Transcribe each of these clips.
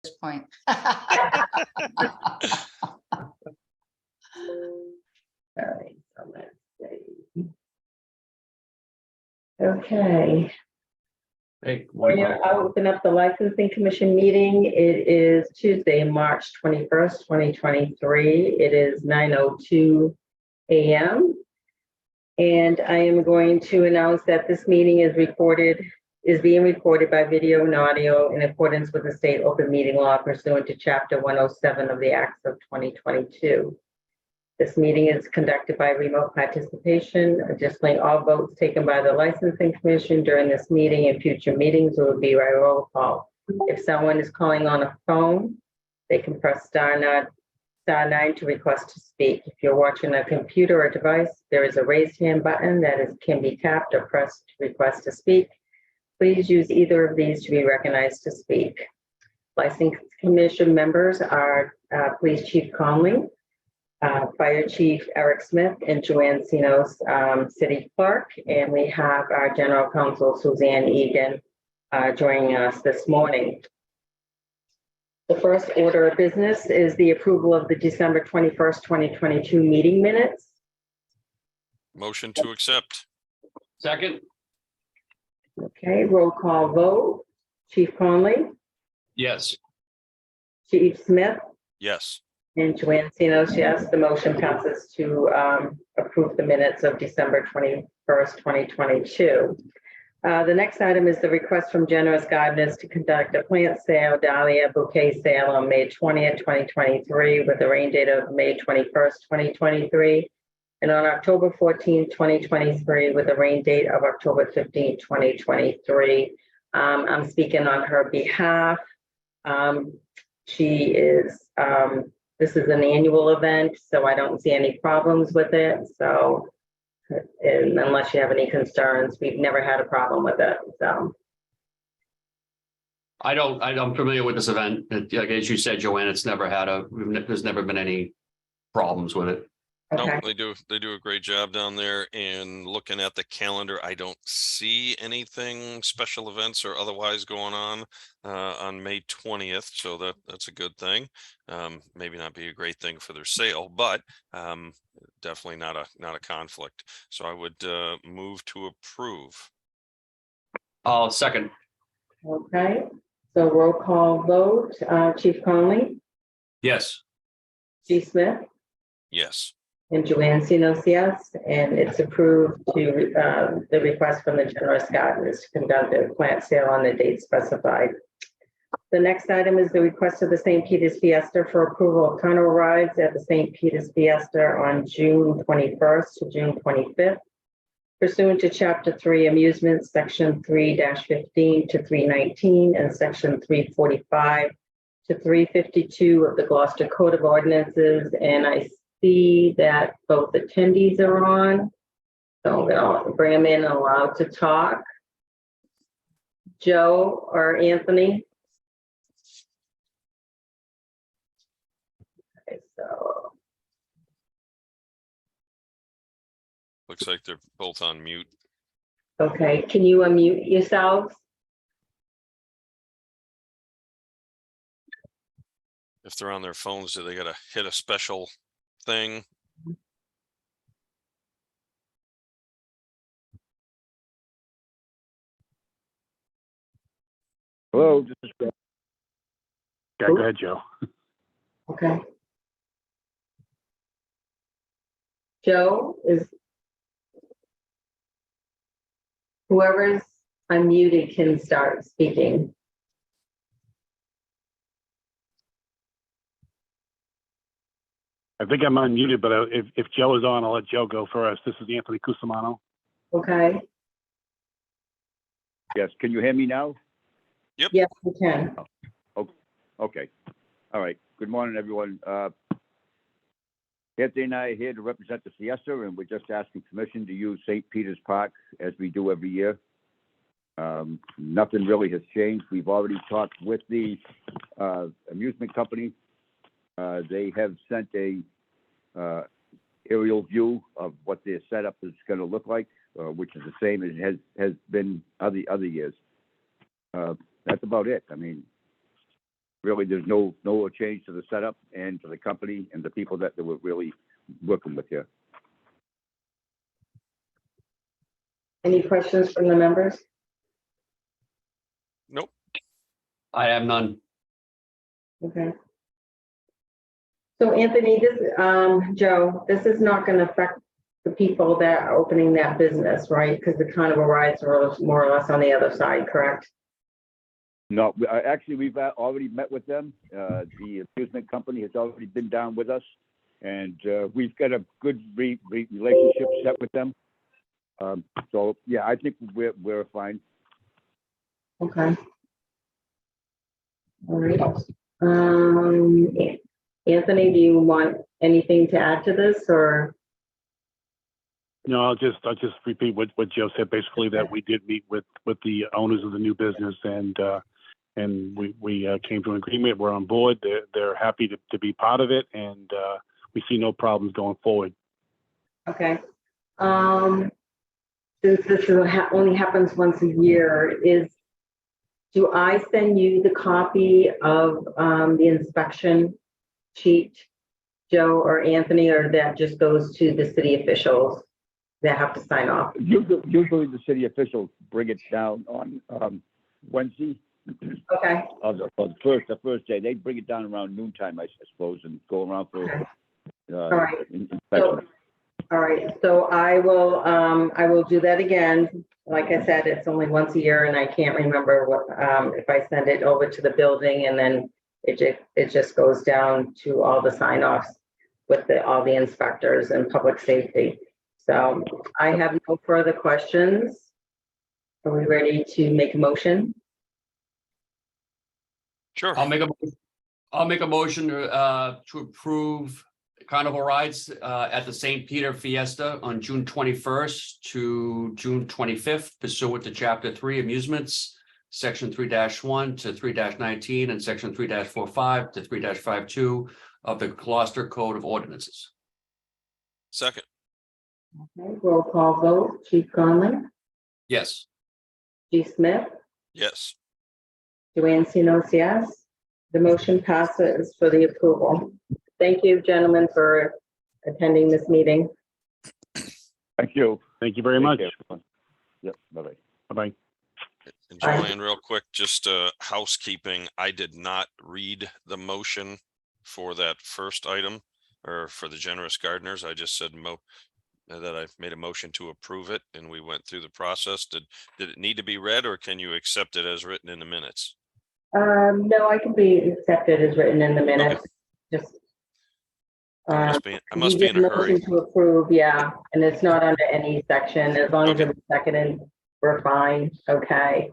this point. All right, so let's see. Okay, Hey, we're gonna open up the licensing commission meeting. It is Tuesday, March 21st, 2023. It is 9:02 a.m. And I am going to announce that this meeting is being recorded by video and audio in accordance with the state open meeting law pursuant to Chapter 107 of the Acts of 2022. This meeting is conducted by remote participation. Additionally, all votes taken by the licensing commission during this meeting and future meetings will be by roll call. If someone is calling on a phone, they can press star 9 to request to speak. If you're watching a computer or device, there is a raised hand button that can be tapped or pressed to request to speak. Please use either of these to be recognized to speak. Licensing commission members are Police Chief Conley, Fire Chief Eric Smith, and Joanne Sinos, City Clerk. And we have our General Counsel, Suzanne Egan, joining us this morning. The first order of business is the approval of the December 21st, 2022 meeting minutes. Motion to accept. Second. Okay, roll call vote. Chief Conley, Yes. Chief Smith, Yes. and Joanne Sinos, yes. The motion passes to approve the minutes of December 21st, 2022. The next item is the request from Generous Gardeners to conduct a plant sale, dahlia bouquet sale on May 20th, 2023, with a rain date of May 21st, 2023, and on October 14th, 2023, with a rain date of October 15th, 2023. I'm speaking on her behalf. This is an annual event, so I don't see any problems with it. So, and unless you have any concerns, we've never had a problem with it. So, I'm familiar with this event. Like as you said, Joanne, there's never been any problems with it. okay. No, they do a great job down there, and looking at the calendar, I don't see anything special events or otherwise going on May 20th. So that's a good thing. Maybe not be a great thing for their sale, but definitely not a conflict. So I would move to approve. I'll second. Okay. So roll call vote. Chief Conley, Yes. Chief Smith, Yes. and Joanne Sinos, yes. And it's approved to the request from the Generous Gardeners to conduct a plant sale on the date specified. The next item is the request of the St. Peter's Fiesta for approval of carnival rides at the St. Peter's Fiesta on June 21st to June 25th. Pursuant to Chapter 3 Amusements, Section 3-15 to 319 and Section 345 to 352 of the Gloucester Code of Ordinances. And I see that both attendees are on. So I'm going to bring them in and allow to talk. Joe or Anthony? Okay, so Looks like they're both on mute. okay, can you unmute yourselves? If they're on their phones, do they got to hit a special thing? Hello, this is Joe. Yeah, go ahead, Joe. Okay. Joe, is whoever's unmuted can start speaking. I think I'm unmuted, but if Joe is on, I'll let Joe go first. This is Anthony Cusimano. Okay. Yes, can you hear me now? Yes, we can. Okay. All right. Good morning, everyone. Anthony and I are here to represent the Fiesta, and we're just asking permission to use St. Peter's Park as we do every year. Nothing really has changed. We've already talked with the amusement company. They have sent a aerial view of what their setup is going to look like, which is the same as it has been other years. That's about it. I mean, really, there's no change to the setup and to the company and the people that we're really working with here. Any questions from the members? Nope. I have none. Okay. So Anthony, Joe, this is not going to affect the people that are opening that business, right? Because the carnival rides are more or less on the other side, correct? No, actually, we've already met with them. The amusement company has already been down with us, and we've got a good relationship set with them. So yeah, I think we're fine. Okay. All right. Anthony, do you want anything to add to this, or? No, I'll just repeat what Joe said, basically that we did meet with the owners of the new business, and we came to an agreement. We're on board. They're happy to be part of it, and we see no problems going forward. Okay. Since this only happens once a year, do I send you the copy of the inspection sheet, Joe or Anthony, or that just goes to the city officials that have to sign off? Usually the city officials bring it down on Wednesday. Okay. Of the first day. They bring it down around noontime, I suppose, and go around for Okay. All right. inspection. All right, so I will do that again. Like I said, it's only once a year, and I can't remember what, if I send it over to the building, and then it just goes down to all the sign-offs with all the inspectors and public safety. So I have no further questions. Are we ready to make a motion? Sure. I'll make a motion to approve carnival rides at the St. Peter Fiesta on June 21st to June 25th pursuant to Chapter 3 Amusements, Section 3-1 to 3-19, and Section 3-45 to 3-52 of the Gloucester Code of Ordinances. Second. Okay, roll call vote. Chief Conley, Yes. G. Smith, Yes. Joanne Sinos, yes. The motion passes for the approval. Thank you, gentlemen, for attending this meeting. Thank you. Thank you very much. Take care. Yep, bye-bye. Bye-bye. And Joanne, real quick, just housekeeping. I did not read the motion for that first item or for the generous gardeners. I just said that I made a motion to approve it, and we went through the process. Did it need to be read, or can you accept it as written in the minutes? No, I can be accepted as written in the minutes. Just. I must you be in a did hurry. motion to approve, yeah, and it's not under any section. As long as it was seconded, we're fine. Okay.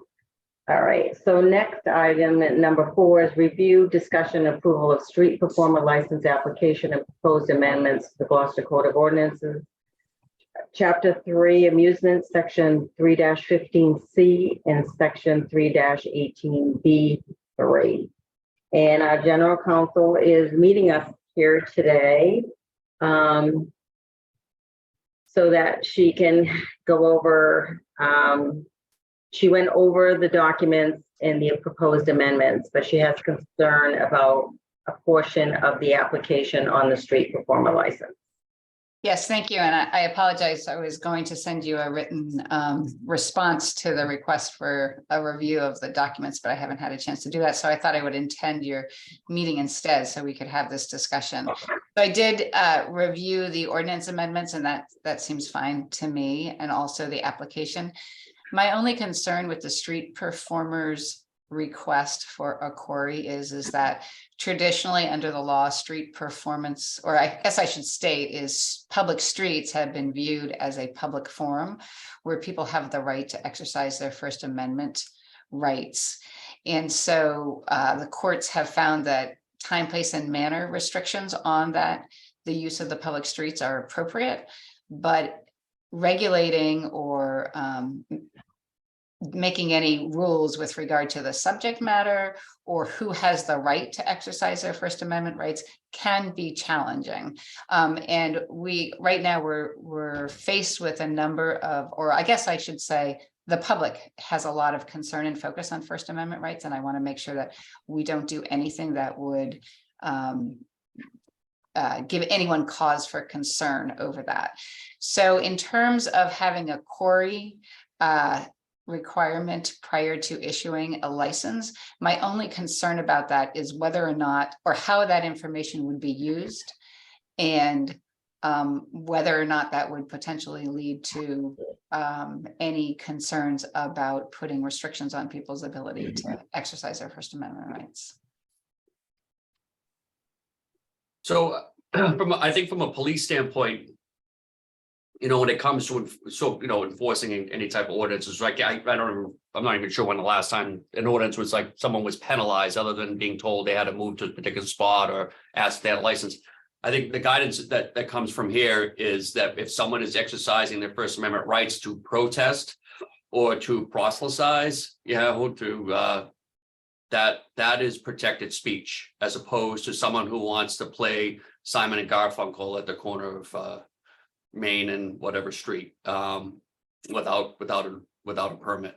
All right. So next item, number 4, is review, discussion, approval of street performer license application and proposed amendments to the Gloucester Code of Ordinances. Chapter 3 amusements, section 3-15C and section 3-18B3. And our general counsel is meeting us here today so that she can go over, she went over the documents and the proposed amendments, but she has concern about a portion of the application on the street performer license. Yes, thank you. And I apologize. I was going to send you a written response to the request for a review of the documents, but I haven't had a chance to do that. So I thought I would attend your meeting instead so we could have this discussion. So I did review the ordinance amendments, and that seems fine to me, and also the application. My only concern with the street performers request for a quarry is that traditionally under the law, street performance, or I guess I should state, is public streets have been viewed as a public forum where people have the right to exercise their First Amendment rights. And so the courts have found that time, place, and manner restrictions on that, the use of the public streets are appropriate, but regulating or making any rules with regard to the subject matter or who has the right to exercise their First Amendment rights can be challenging. And right now we're faced with a number of, or I guess I should say, the public has a lot of concern and focus on First Amendment rights, and I want to make sure that we don't do anything that would give anyone cause for concern over that. So in terms of having a query requirement prior to issuing a license, my only concern about that is whether or not, or how that information would be used, and whether or not that would potentially lead to any concerns about putting restrictions on people's ability to exercise their First Amendment rights. So I think from a police standpoint, when it comes to, enforcing any type of ordinances, like I'm not even sure when the last time an ordinance was like someone was penalized other than being told they had to move to a particular spot or ask they had a license. I think the guidance that comes from here is that if someone is exercising their First Amendment rights to protest or to proselytize, that is protected speech, as opposed to someone who wants to play Simon and Garfunkel at the corner of Main and whatever street without a permit.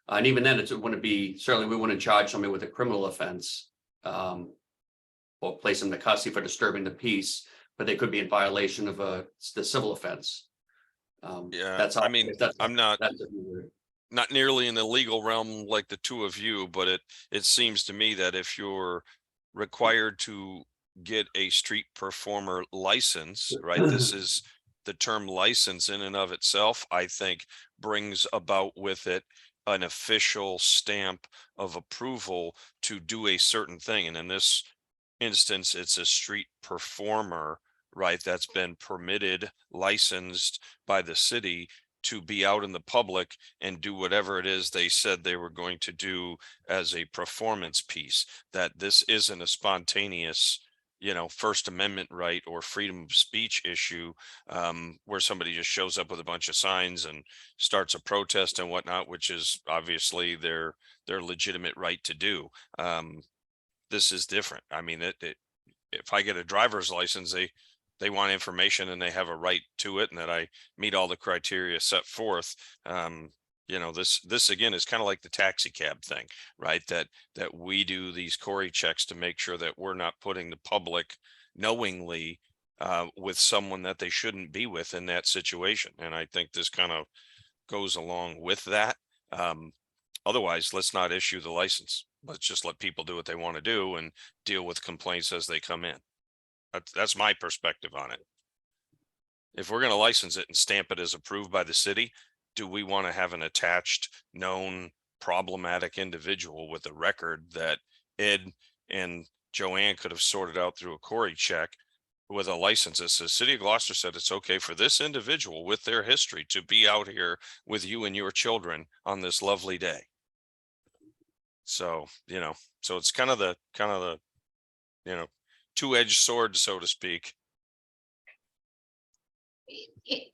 And even then, it wouldn't be, certainly we wouldn't charge somebody with a criminal offense or place them in custody for disturbing the peace, but they could be in violation of the civil offense. Yeah, that's how, I mean, I'm not that's nearly in the legal realm like the two of you, but it seems to me that if you're required to get a street performer license, right? This is the term license in and of itself, I think, brings about with it an official stamp of approval to do a certain thing. And in this instance, it's a street performer, right? That's been permitted, licensed by the city to be out in the public and do whatever it is they said they were going to do as a performance piece. That this isn't a spontaneous, First Amendment right or freedom of speech issue where somebody just shows up with a bunch of signs and starts a protest and whatnot, which is obviously their legitimate right to do. This is different. I mean, if I get a driver's license, they want information and they have a right to it, and that I meet all the criteria set forth. This again is kind of like the taxi cab thing, right? That we do these Corey checks to make sure that we're not putting the public knowingly with someone that they shouldn't be with in that situation. And I think this kind of goes along with that. Otherwise, let's not issue the license. Let's just let people do what they want to do and deal with complaints as they come in. That's my perspective on it. If we're going to license it and stamp it as approved by the city, do we want to have an attached known problematic individual with a record that Ed and Joanne could have sorted out through a Corey check with a license that says City of Gloucester said it's okay for this individual with their history to be out here with you and your children on this lovely day? So, so it's kind of the two-edged sword, so to speak.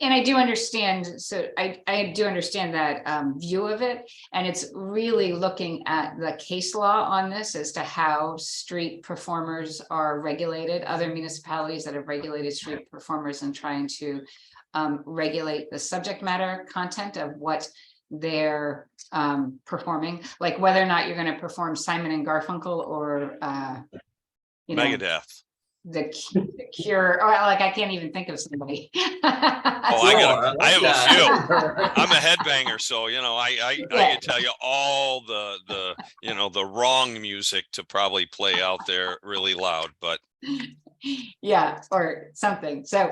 And I do understand, so I do understand that view of it, and it's really looking at the case law on this as to how street performers are regulated, other municipalities that have regulated street performers, and trying to regulate the subject matter content of what they're performing, like whether or not you're going to perform Simon and Garfunkel or Megadeth. The Cure, or like I can't even think of somebody. I have a few. I'm a headbanger, so I can tell you all the wrong music to probably play out there really loud, but yeah, or something. So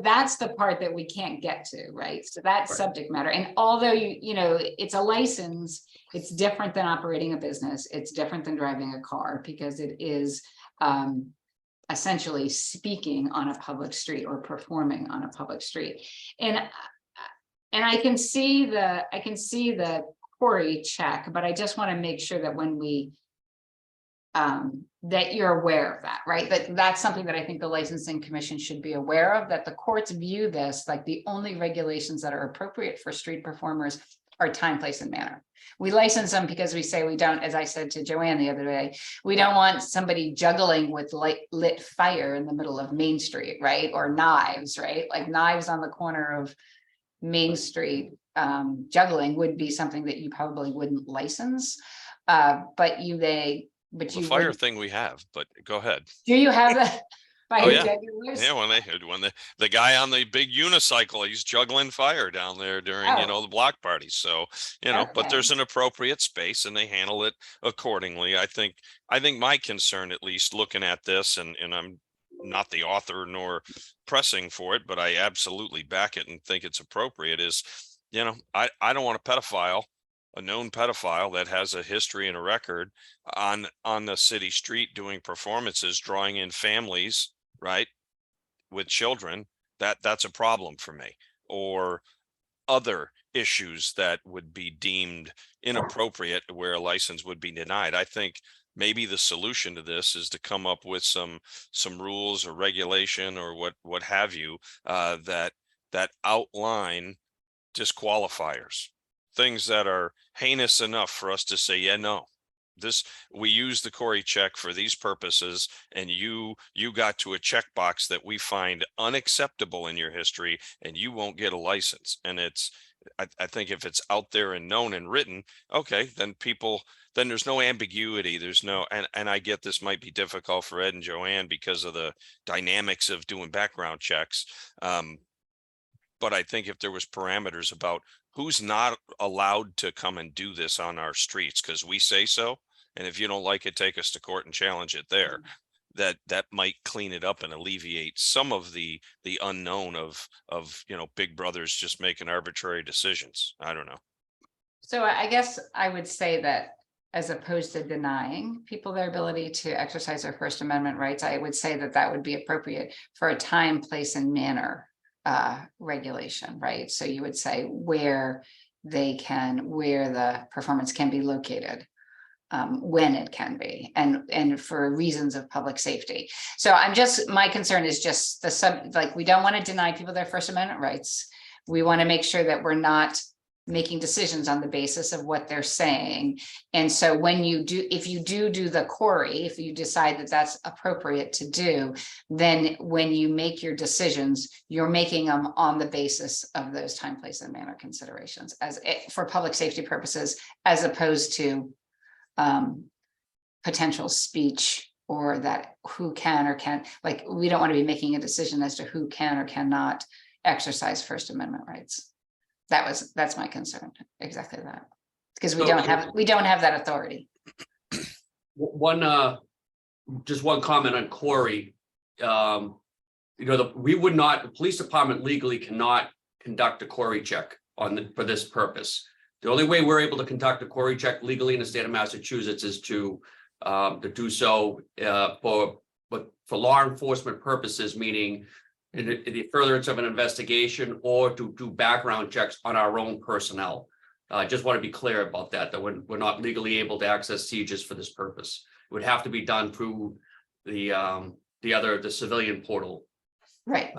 that's the part that we can't get to, right? So that's subject matter. And although it's a license, it's different than operating a business. It's different than driving a car, because it is essentially speaking on a public street or performing on a public street. And I can see the Corey check, but I just want to make sure that when we that you're aware of that, right? That's something that I think the licensing commission should be aware of, that the courts view this like the only regulations that are appropriate for street performers are time, place, and manner. We license them because we say we don't, as I said to Joanne the other day, we don't want somebody juggling with lit fire in the middle of Main Street, right? Or knives, right? Like knives on the corner of Main Street juggling would be something that you probably wouldn't license. But you may, but The you fire would, thing we have, but go ahead. do you have that? Oh, yeah. Jugglers? Yeah, when the guy on the big unicycle, he's juggling fire down there during, Oh. the block parties. So, but Okay. there's an appropriate space and they handle it accordingly. I think my concern, at least looking at this, and I'm not the author nor pressing for it, but I absolutely back it and think it's appropriate is, I don't want a known pedophile that has a history and a record on the city street doing performances, drawing in families, right, with children. That's a problem for me. Or other issues that would be deemed inappropriate where a license would be denied. I think maybe the solution to this is to come up with some rules or regulation or what have you, that outline disqualifiers, things that are heinous enough for us to say, yeah, no, we use the Corey check for these purposes, and you got to a checkbox that we find unacceptable in your history, and you won't get a license. And I think if it's out there and known and written, okay, then there's no ambiguity. There's no, and I get this might be difficult for Ed and Joanne because of the dynamics of doing background checks. But I think if there was parameters about who's not allowed to come and do this on our streets because we say so, and if you don't like it, take us to court and challenge it there, that might clean it up and alleviate some of the unknown of big brothers just making arbitrary decisions. I don't know. So I guess I would say that as opposed to denying people their ability to exercise their First Amendment rights, I would say that would be appropriate for a time, place, and manner regulation, right? So you would say where the performance can be located, when it can be, and for reasons of public safety. So my concern is just we don't want to deny people their First Amendment rights. We want to make sure that we're not making decisions on the basis of what they're saying. And so if you do the Corey, if you decide that that's appropriate to do, then when you make your decisions, you're making them on the basis of those time, place, and manner considerations for public safety purposes, as opposed to potential speech or that who can or can't, we don't want to be making a decision as to who can or cannot exercise First Amendment rights. That's my concern, exactly that, because we don't have that authority. Just one comment on Corey. The police department legally cannot conduct a Corey check for this purpose. The only way we're able to conduct a Corey check legally in the state of Massachusetts is to do so for law enforcement purposes, meaning in the furtherance of an investigation or to do background checks on our own personnel. I just want to be clear about that we're not legally able to access sieges for this purpose. It would have to be done through the civilian portal. Right.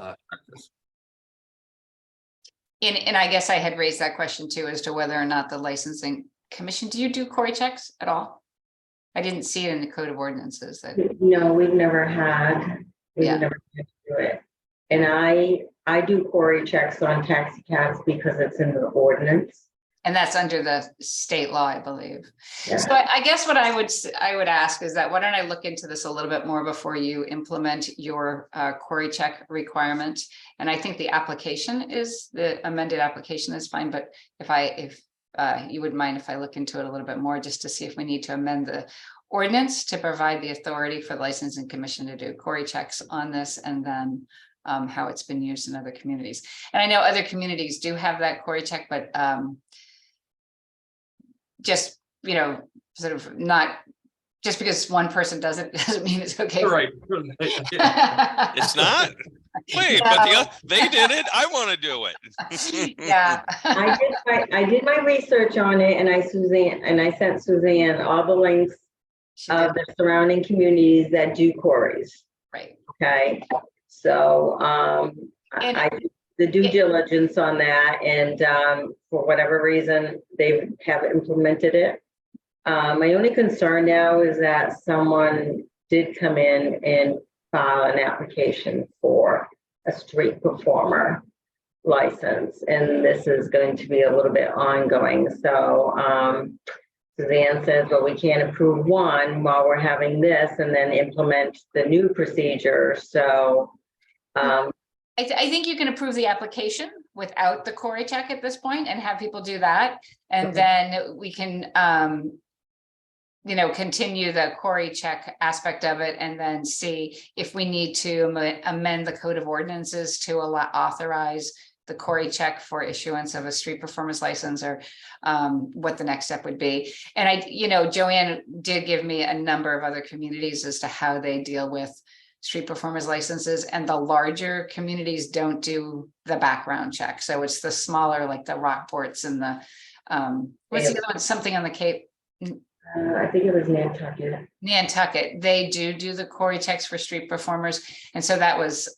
And I guess I had raised that question too, as to whether or not the licensing commission, do you do Corey checks at all? I didn't see it in the code of ordinances. No, we've never had. We've never had to do it. And I do Corey checks on taxi cabs because it's in the ordinance. And that's under the state law, I believe. Yeah. So I guess what I would ask is that why don't I look into this a little bit more before you implement your Corey check requirement? And I think the amended application is fine, but if you would mind if I look into it a little bit more, just to see if we need to amend the ordinance to provide the authority for the licensing commission to do Corey checks on this, and then how it's been used in other communities. And I know other communities do have that Corey check, but just, sort of not, just because one person does it doesn't mean it's okay. Right. It's not. Wait, No. but they did it. I want to do it. Yeah. I did my research on it, and I sent Suzanne all the links of the surrounding communities that do Corys. Right. Okay. So I did the due diligence on that, and for whatever reason, they have implemented it. My only concern now is that someone did come in and file an application for a street performer. license, and this is going to be a little bit ongoing. So Suzanne says, well, we can't approve one while we're having this and then implement the new procedure. So I think you can approve the application without the Cory check at this point and have people do that. And Okay. then we can, continue the Cory check aspect of it and then see if we need to amend the code of ordinances to authorize the Cory check for issuance of a street performance license, or what the next step would be. And Joanne did give me a number of other communities as to how they deal with street performers licenses, and the larger communities don't do the background check. So it's the smaller, like the Rockports and the, what's the other one, something on the Cape? I think it was Nantucket. Nantucket, they do the Cory checks for street performers. And so that was,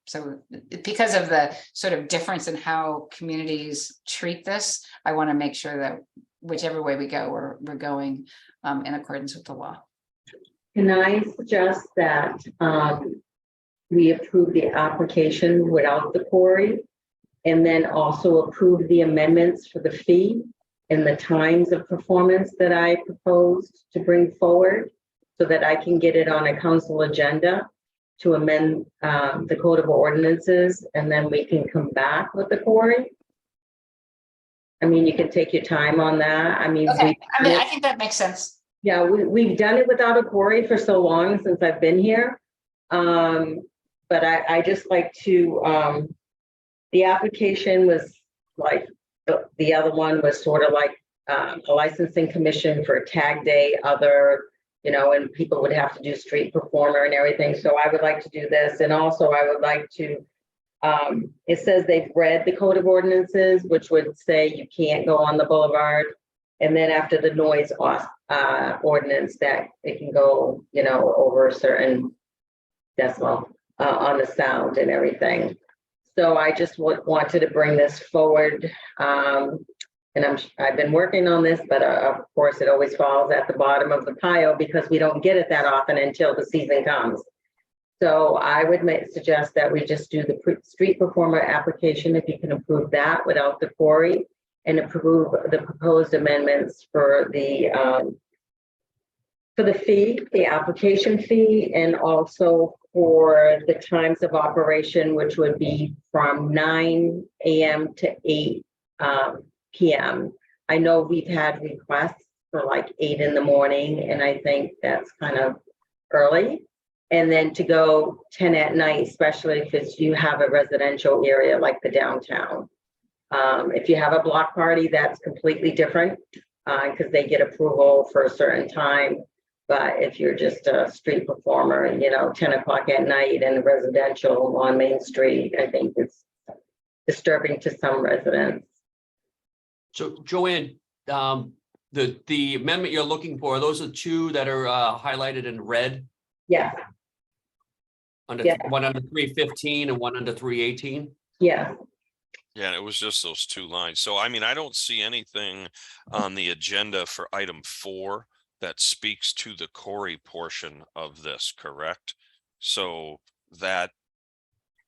so because of the sort of difference in how communities treat this, I want to make sure that whichever way we go, we're going in accordance with the law. Can I suggest that we approve the application without the Cory, and then also approve the amendments for the fee and the times of performance that I proposed to bring forward, so that I can get it on a council agenda to amend the code of ordinances, and then we can come back with the Cory? I mean, you can take your time on that. I mean, Okay, I think that makes sense. yeah, we've done it without a Cory for so long since I've been here. But I just like to, the application was like, the other one was sort of like a licensing commission for a tag day, and people would have to do street performer and everything. So I would like to do this. And also I would like to, it says they've read the code of ordinances, which would say you can't go on the boulevard. And then after the noise ordinance, that it can go, over a certain decibel on the sound and everything. So I just wanted to bring this forward. And I've been working on this, but of course it always falls at the bottom of the pile because we don't get it that often until the season comes. So I would suggest that we just do the street performer application, if you can approve that without the Cory, and approve the proposed amendments for the fee, the application fee, and also for the times of operation, which would be from 9 a.m. to 8 p.m. I know we've had requests for like 8 in the morning, and I think that's kind of early. And then to go 10 at night, especially if you have a residential area like the downtown. If you have a block party, that's completely different because they get approval for a certain time. But if you're just a street performer, 10 o'clock at night in residential on Main Street, I think it's disturbing to some residents. So Joanne, the amendment you're looking for, those are two that are highlighted in red? Yeah. Yeah. One under 315 and one under 318? Yeah. Yeah, and it was just those two lines. So, I mean, I don't see anything on the agenda for item 4 that speaks to the Cory portion of this, correct? So that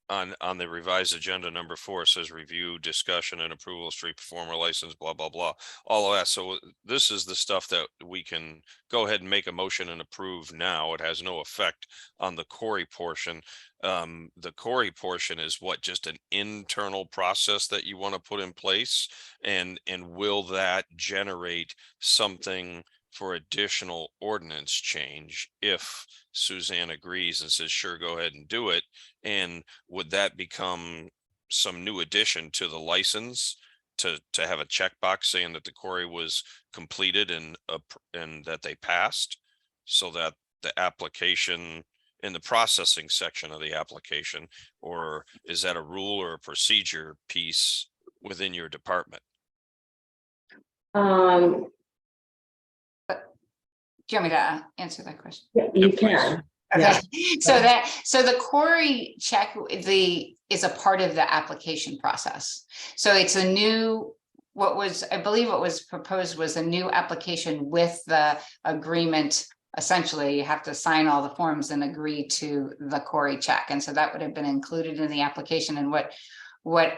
on the revised agenda number 4 says review, discussion, and approval of street performer license, blah, blah, blah, all of that. So this is the stuff that we can go ahead and make a motion and approve now. It has no effect on the Cory portion. The Cory portion is what, just an internal process that you want to put in place, and will that generate something for additional ordinance change if Suzanne agrees and says, sure, go ahead and do it? And would that become some new addition to the license to have a checkbox saying that the Cory was completed and that they passed, so that the application in the processing section of the application, or is that a rule or a procedure piece within your department? Do you want me to answer that question? You please. can. Okay, Yeah. so the Cory check is a part of the application process. So it's a new, I believe what was proposed was a new application with the agreement. Essentially, you have to sign all the forms and agree to the Cory check. And so that would have been included in the application. And what what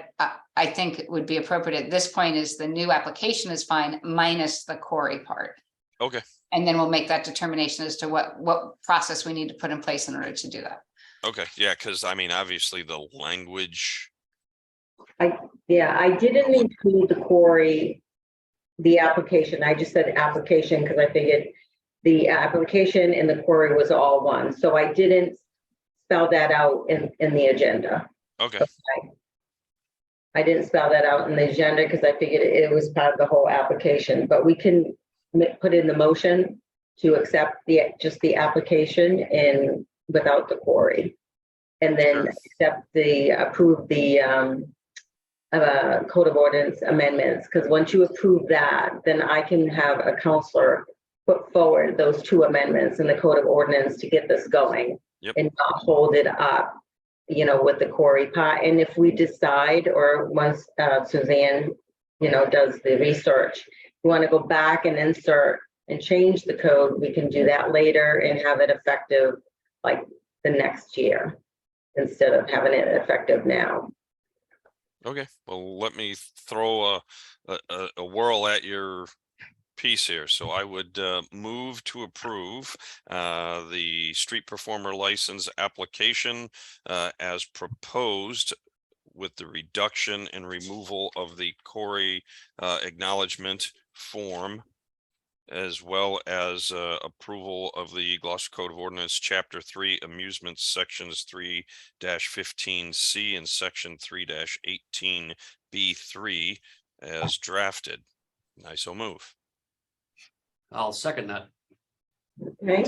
I think would be appropriate at this point is the new application is fine minus the Corey part. Okay, And then we'll make that determination as to what process we need to put in place in order to do that. okay, yeah, because I mean, obviously the language, Yeah, I didn't include the Corey, the application. I just said application because I figured the application and the Corey was all one. So I didn't spell that out in the agenda. okay, I didn't spell that out in the agenda because I figured it was part of the whole application, but we can put in the motion to accept just the application and without the Corey. And then approve the code of ordinance amendments, because once you approve that, then I can have a counselor put forward those 2 amendments in the code of ordinance to get this going. Yep. And not hold it up, with the Corey part. And if we decide, or once Suzanne, does the research, we want to go back and insert and change the code, we can do that later and have it effective like the next year instead of having it effective now. okay. Well, let me throw a whirl at your piece here. So I would move to approve the street performer license application as proposed, with the reduction and removal of the Corey acknowledgement form, as well as approval of the Gloucester Code of Ordinance, Chapter 3, amusements, sections 3-15C and section 3-18B3 as drafted. I so move. I'll second that. Okay.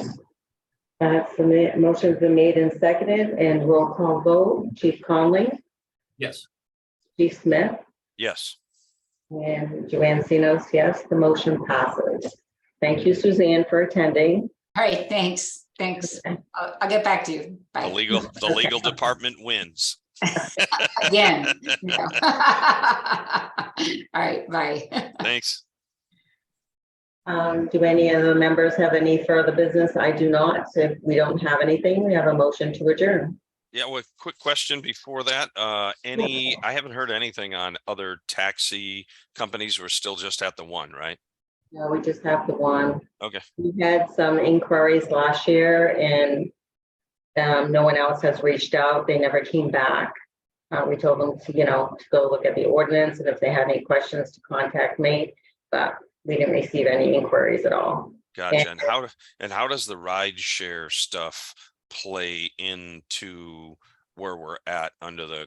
Motion's been made and seconded, and roll call vote. Chief Conley, Yes. Chief Smith, Yes. and Joanne Sinos, yes, the motion passes. Thank you, Suzanne, for attending. All right, thanks. I'll get back to you. The Bye. legal department wins. Again. No. All right, bye. Thanks. Do any of the members have any further business? I do not. So if we don't have anything, we have a motion to adjourn. Yeah, well, quick question before that. I haven't heard anything on other taxi companies. We're still just at the one, right? No, we just have the one. Okay. We had some inquiries last year and no one else has reached out. They never came back. We told them to, to go look at the ordinance and if they had any questions to contact me, but we didn't receive any inquiries at all. Gotcha. And how does the ride share stuff play into where we're at under the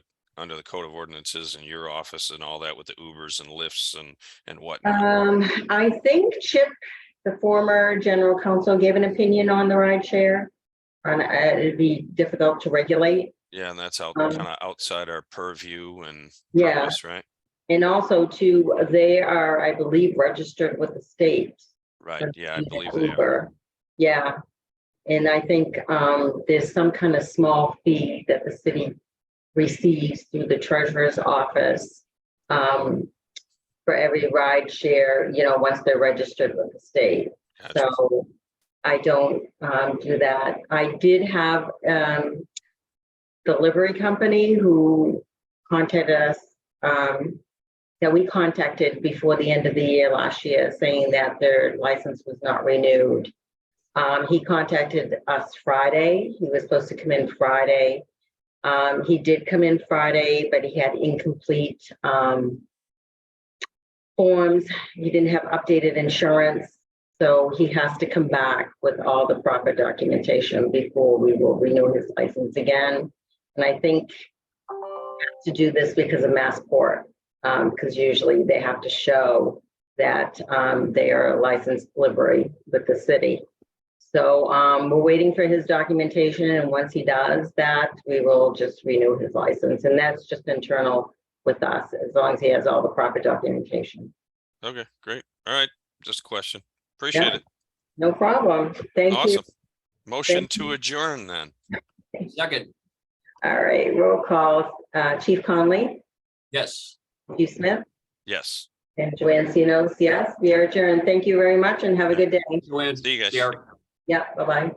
code of ordinances in your office and all that with the Ubers and Lyfts and whatnot? I think Chip, the former general counsel, gave an opinion on the ride share. And it'd be difficult to regulate. Yeah, and that's kind of outside our purview and Yeah. promise, right? And also too, they are, I believe, registered with the state. Right. Yeah, I believe they are. Uber. Yeah. And I think there's some kind of small fee that the city receives through the treasurer's office for every ride share, once they're registered with the state. Gotcha. So I don't do that. I did have delivery company who contacted us that we contacted before the end of the year last year, saying that their license was not renewed. He contacted us Friday. He was supposed to come in Friday. He did come in Friday, but he had incomplete forms. He didn't have updated insurance. So he has to come back with all the proper documentation before we will renew his license again. And I think to do this because of Massport, because usually they have to show that they are a licensed delivery with the city. So we're waiting for his documentation, and once he does that, we will just renew his license, and that's just internal with us, as long as he has all the proper documentation. Okay, great. All right, just a question. Appreciate Yeah. it. No problem. Thank you. Awesome. Motion Thank to adjourn then. Second. All right, roll call. Chief Conley, Yes. Chief Smith, Yes. and Joanne Sinos. Yes, we are adjourned. Thank you very much and have a good day. Joanne. See you guys. Sierra. Yeah, bye-bye.